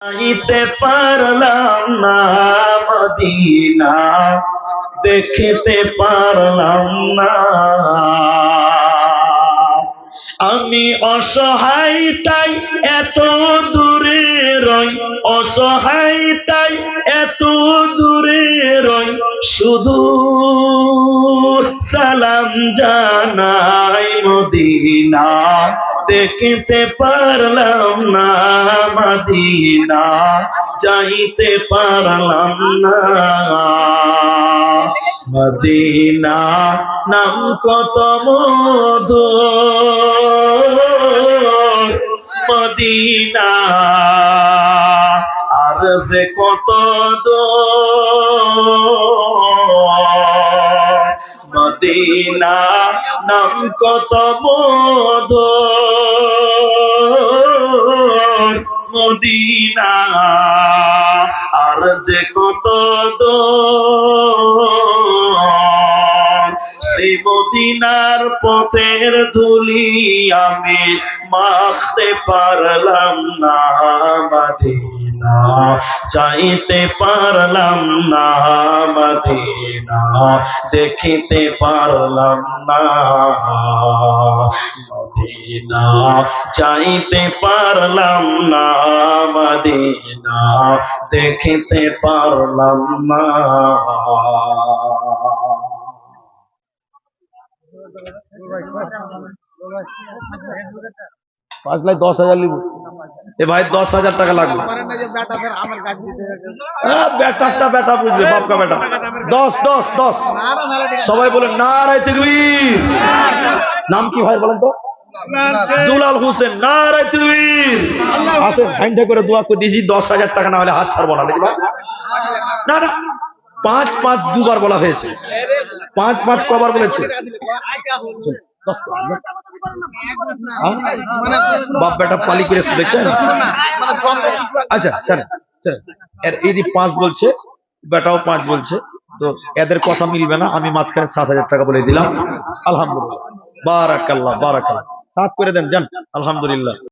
যাইতে পারলাম না মদিনা, দেখতে পারলাম না। আমি অসহায় তাই এত দূরে রই, অসহায় তাই এত দূরে রই, শুধু সালাম জানাই মদিনা, দেখতে পারলাম না মদিনা, যাইতে পারলাম না। মদিনা নাম কত মধুর, মদিনা আর যে কত দূর। মদিনা নাম কত মধুর, মদিনা আর যে কত দূর। সেই মদিনার পথের ধুলি আমি মাখতে পারলাম না মদিনা, চাইতে পারলাম না মদিনা, দেখিতে পারলাম না মদিনা, চাইতে পারলাম না মদিনা, দেখিতে পারলাম না। পাঁচ লাখ 10,000 লিব। এ ভাই 10,000 টাকা লাগবে। বেটারটা বেটা বুঝবে, বাপকা বেটা। 10 10 10 সবাই বলেন নারায়ে তাকবীর। নাম কি ভাই বলেন তো? দুলাল হোসেন। নারায়ে তাকবীর। আসেন হ্যান্ডে করে দোয়া করে দিয়েছি, 10,000 টাকা না হলে হাত ছাড়বো না নাকি ভাই? না না, 5 দুবার বলা হয়েছে। 5 কবার বলেছে? বাপ বেটা পালি করে দেখছেন। আচ্ছা চলেন চলেন, এই 5 বলছে, বেটাও 5 বলছে, তো এদের কথা মিলবে না। আমি মাঝখানে 7,000 টাকা বলে দিলাম। আলহামদুলিল্লাহ, বারাকাল্লাহ বারাকাল্লাহ। 7 করে দেন যান। আলহামদুলিল্লাহ।